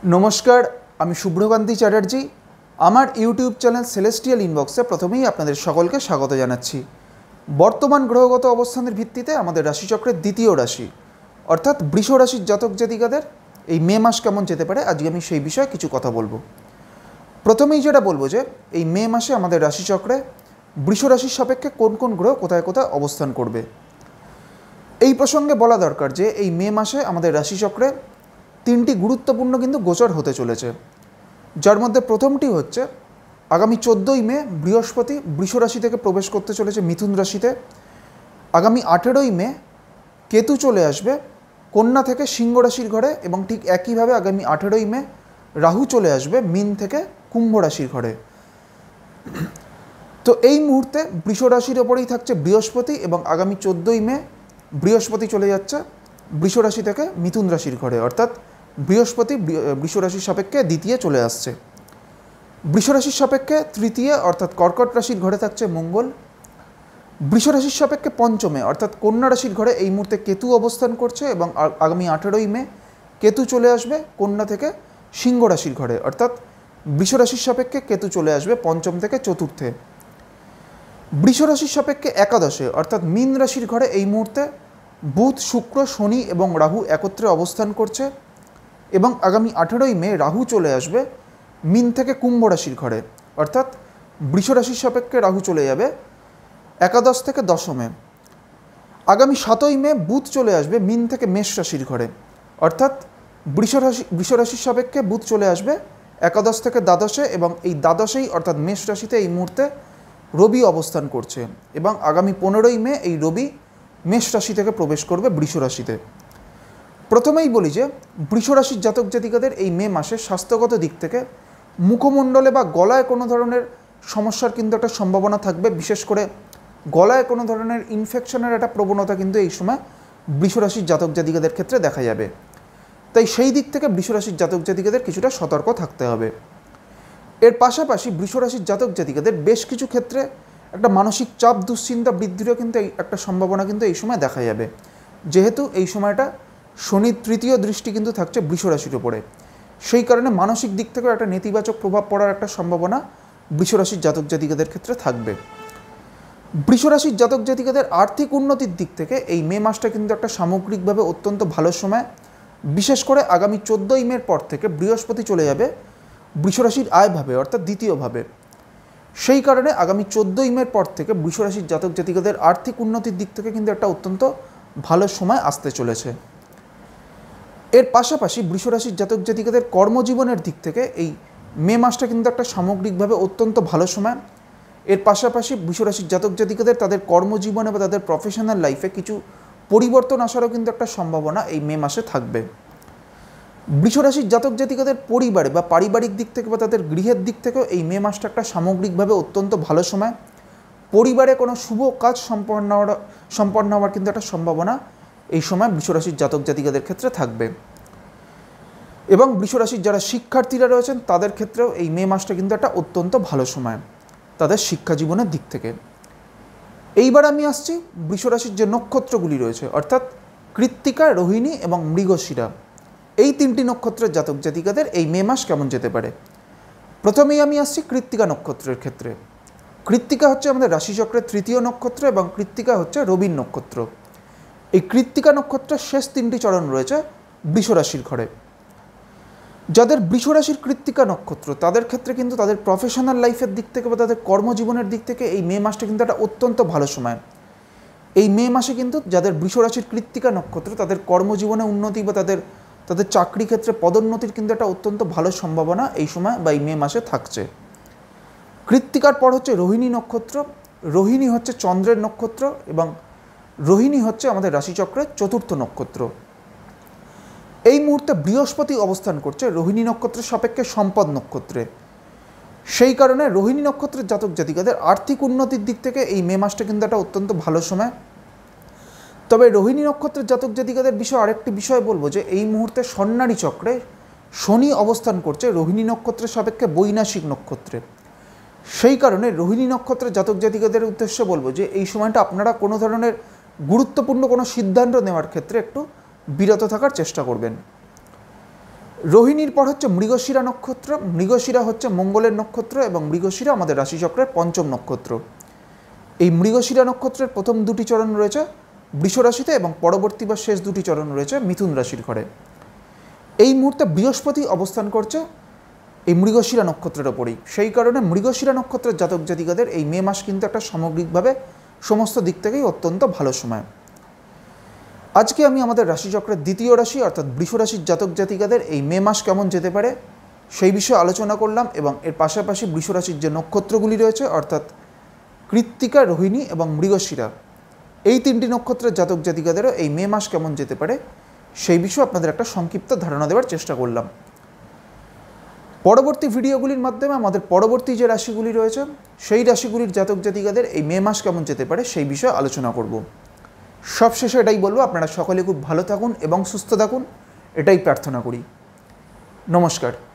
नमस्कार आमी शुभ्रकांती चैटार्जी आमार यूट्यूब चैनल सेलेस्टियल इनबक्से प्रथमेई आपनादेर सकलके स्वागत जानाच्छि। बर्तमान ग्रहगत अवस्थानेर भित्तिते आमादेर राशिचक्रेर द्वितीय राशि अर्थात वृष राशिर जातक जातिकादेर एई मे मास केमन जेते पारे आजके आमी सेई विषये किछु कथा बोलबो। प्रथमेई जेटा बोलबो जे एई मे मासे आमादेर राशिचक्रे वृष राशिर सापेक्षे कोन कोन ग्रह कोथाय कोथाय अवस्थान करबे एई प्रसंगे बला दरकार जे एई मे मासे आमादेर राशिचक्रे तीनटी गुरुत्वपूर्ण किन्तु गोचर होते चलेছে, जार मध्य प्रथमटी होच्छे आगामी 14 मे बृहस्पति वृष राशि थेके प्रवेश करते चलेছে मिथुन राशिते। आगामी 18 मे केतु चले आसबे कन्या थेके सिंह राशिर घरे एबं ठीक एकई भावे आगामी 18 मे राहु चले आसबे मीन थेके कुम्भ राशिर घरे। तो এই মুহূর্তে বৃষ রাশির ওপরেই থাকছে বৃহস্পতি এবং আগামী 14 मे বৃহস্পতি চলে যাচ্ছে বৃষ রাশি থেকে মিথুন রাশির ঘরে, অর্থাৎ বৃহস্পতি বৃষ রাশির সাপেক্ষে দ্বিতীয় চলে আসছে। বৃষ রাশির সাপেক্ষে তৃতীয় অর্থাৎ কর্কট রাশির ঘরে থাকছে মঙ্গল। বৃষ রাশির সাপেক্ষে পঞ্চমে অর্থাৎ কন্যা রাশির ঘরে এই মুহূর্তে কেতু অবস্থান করছে এবং আগামী 18 মে কেতু চলে আসবে কন্যা থেকে সিংহ রাশির ঘরে, অর্থাৎ বৃষ রাশির সাপেক্ষে কেতু চলে আসবে পঞ্চম থেকে চতুর্থে। বৃষ রাশির সাপেক্ষে একাদশে অর্থাৎ মীন রাশির ঘরে এই মুহূর্তে বুধ শুক্র শনি এবং রাহু একত্রে অবস্থান করছে এবং আগামী 18 মে রাহু চলে আসবে মিন থেকে কুম্ভ রাশির ঘরে, অর্থাৎ বৃষ রাশির সাপেক্ষে রাহু চলে যাবে একাদশ থেকে দশমে। আগামী 7 মে বুধ চলে আসবে মিন থেকে মেষ রাশির ঘরে, অর্থাৎ বৃষ রাশির সাপেক্ষে বুধ চলে আসবে একাদশ থেকে দ্বাদশে এবং এই দ্বাদশেই অর্থাৎ মেষ রাশিতে এই মুহূর্তে রবি অবস্থান করছে এবং আগামী 15 মে এই রবি মেষ রাশি থেকে প্রবেশ করবে বৃষ রাশিতে। প্রথমেই বলি যে বৃষ রাশির জাতক জাতিকাদের এই মে মাসে স্বাস্থ্যগত দিক থেকে মুখমণ্ডলে বা গলায় কোনো ধরনের সমস্যার কিন্তু একটা সম্ভাবনা থাকবে, বিশেষ করে গলায় কোনো ধরনের ইনফেকশনের একটা প্রবণতা কিন্তু এই সময় বৃষ রাশির জাতক জাতিকাদের ক্ষেত্রে দেখা যাবে। তাই সেই দিক থেকে বৃষ রাশির জাতক জাতিকাদের কিছুটা সতর্ক থাকতে হবে। এর পাশাপাশি বৃষ রাশির জাতক জাতিকাদের বেশ কিছু ক্ষেত্রে একটা মানসিক চাপ দুশ্চিন্তা বৃদ্ধিরও কিন্তু একটা সম্ভাবনা কিন্তু এই সময় দেখা যাবে, যেহেতু এই সময়টা শনির তৃতীয় দৃষ্টি কিন্তু থাকছে বৃষ রাশির উপরে। সেই কারণে মানসিক দিক থেকেও একটা নেতিবাচক প্রভাব পড়ার একটা সম্ভাবনা বৃষ রাশির জাতক জাতিকাদের ক্ষেত্রে থাকবে। বৃষ রাশির জাতক জাতিকাদের আর্থিক উন্নতির দিক থেকে এই মে মাসটা কিন্তু একটা সামগ্রিকভাবে অত্যন্ত ভালো সময়, বিশেষ করে আগামী 14 মের পর থেকে বৃহস্পতি চলে যাবে বৃষ রাশির আয়ভাবে অর্থাৎ দ্বিতীয়ভাবে। সেই কারণে আগামী 14 মের পর থেকে বৃষ রাশির জাতক জাতিকাদের আর্থিক উন্নতির দিক থেকে কিন্তু একটা অত্যন্ত ভালো সময় আসতে চলেছে। এর পাশাপাশি বৃষ রাশির জাতক জাতিকাদের কর্মজীবনের দিক থেকে এই মে মাসটা কিন্তু একটা সামগ্রিকভাবে অত্যন্ত ভালো সময়। এর পাশাপাশি বৃষ রাশির জাতক জাতিকাদের তাদের কর্মজীবনে বা তাদের প্রফেশনাল লাইফে কিছু পরিবর্তন আসারও কিন্তু একটা সম্ভাবনা এই মে মাসে থাকবে। বৃষ রাশির জাতক জাতিকাদের পরিবারে বা পারিবারিক দিক থেকে বা তাদের গৃহের দিক থেকেও এই মে মাসটা একটা সামগ্রিকভাবে অত্যন্ত ভালো সময়। পরিবারে কোনো শুভ কাজ সম্পন্ন হওয়ার কিন্তু একটা সম্ভাবনা এই সময় বৃষ রাশির জাতক জাতিকাদের ক্ষেত্রে থাকবে। এবং বৃষ রাশির যারা শিক্ষার্থীরা রয়েছেন তাদের ক্ষেত্রেও এই মে মাসটা কিন্তু একটা অত্যন্ত ভালো সময় তাদের শিক্ষা জীবনের দিক থেকে। এইবার আমি আসছি বৃষ রাশির যে নক্ষত্রগুলি রয়েছে অর্থাৎ কৃত্তিকা রোহিণী এবং মৃগশিরা, এই তিনটি নক্ষত্রের জাতক জাতিকাদের এই মে মাস কেমন যেতে পারে। প্রথমেই আমি আসছি কৃত্তিকা নক্ষত্রের ক্ষেত্রে। কৃত্তিকা হচ্ছে আমাদের রাশিচক্রের তৃতীয় নক্ষত্র এবং কৃত্তিকা হচ্ছে রবির নক্ষত্র। এই কৃত্তিকা নক্ষত্রের শেষ 3টি চরণ রয়েছে বৃষ রাশির ঘরে। যাদের বৃষ রাশির কৃত্তিকা নক্ষত্র তাদের ক্ষেত্রে কিন্তু তাদের প্রফেশনাল লাইফের দিক থেকে বা তাদের কর্মজীবনের দিক থেকে এই মে মাসটা কিন্তু একটা অত্যন্ত ভালো সময়। এই মে মাসে কিন্তু যাদের বৃষ রাশির কৃত্তিকা নক্ষত্র তাদের কর্মজীবনে উন্নতি বা তাদের চাকরি ক্ষেত্রে পদোন্নতির কিন্তু একটা অত্যন্ত ভালো সম্ভাবনা এই সময় বা এই মে মাসে থাকছে। কৃত্তিকার পর হচ্ছে রোহিণী নক্ষত্র। রোহিণী হচ্ছে চন্দ্রের নক্ষত্র এবং রোহিণী হচ্ছে আমাদের রাশিচক্রের চতুর্থ নক্ষত্র। এই মুহূর্তে বৃহস্পতি অবস্থান করছে রোহিণী নক্ষত্রের সাপেক্ষে সম্পদ নক্ষত্রে। সেই কারণে রোহিণী নক্ষত্রের জাতক জাতিকাদের আর্থিক উন্নতির দিক থেকে এই মে মাসটা কিন্তু একটা অত্যন্ত ভালো সময়। তবে রোহিণী নক্ষত্রের জাতক জাতিকাদের বিষয়ে আরেকটি বিষয় বলবো যে এই মুহূর্তে স্বর্ণালী চক্রে শনি অবস্থান করছে রোহিণী নক্ষত্রের সাপেক্ষে বৈনাশিক নক্ষত্রে। সেই কারণে রোহিণী নক্ষত্রের জাতক জাতিকাদের উদ্দেশ্যে বলবো যে এই সময়টা আপনারা কোনো ধরনের গুরুত্বপূর্ণ কোনো সিদ্ধান্ত নেওয়ার ক্ষেত্রে একটু বিরত থাকার চেষ্টা করবেন। রোহিণীর পর হচ্ছে মৃগশিরা নক্ষত্র। মৃগশিরা হচ্ছে মঙ্গলের নক্ষত্র এবং মৃগশিরা আমাদের রাশিচক্রের পঞ্চম নক্ষত্র। এই মৃগশিরা নক্ষত্রের প্রথম দুটি চরণ রয়েছে বৃষ রাশিতে এবং পরবর্তী বা শেষ দুটি চরণ রয়েছে মিথুন রাশির ঘরে। এই মুহূর্তে বৃহস্পতি অবস্থান করছে এই মৃগশিরা নক্ষত্রের ওপরেই। সেই কারণে মৃগশিরা নক্ষত্রের জাতক জাতিকাদের এই মে মাস কিন্তু একটা সামগ্রিকভাবে সমস্ত দিক থেকেই অত্যন্ত ভালো সময়। আজকে আমি আমাদের রাশিচক্রের দ্বিতীয় রাশি অর্থাৎ বৃষ রাশির জাতক জাতিকাদের এই মে মাস কেমন যেতে পারে সেই বিষয়ে আলোচনা করলাম এবং এর পাশাপাশি বৃষ রাশির যে নক্ষত্রগুলি রয়েছে অর্থাৎ কৃত্তিকা, রোহিণী এবং মৃগশিরা, এই তিনটি নক্ষত্রের জাতক জাতিকাদেরও এই মে মাস কেমন যেতে পারে সেই বিষয়ে আপনাদের একটা সংক্ষিপ্ত ধারণা দেওয়ার চেষ্টা করলাম। পরবর্তী ভিডিওগুলির মাধ্যমে আমাদের পরবর্তী যে রাশিগুলি রয়েছে সেই রাশিগুলির জাতক জাতিকাদের এই মে মাস কেমন যেতে পারে সেই বিষয়ে আলোচনা করব। সবশেষে এটাই বলবো, আপনারা সকলে খুব ভালো থাকুন এবং সুস্থ থাকুন, এটাই প্রার্থনা করি। নমস্কার।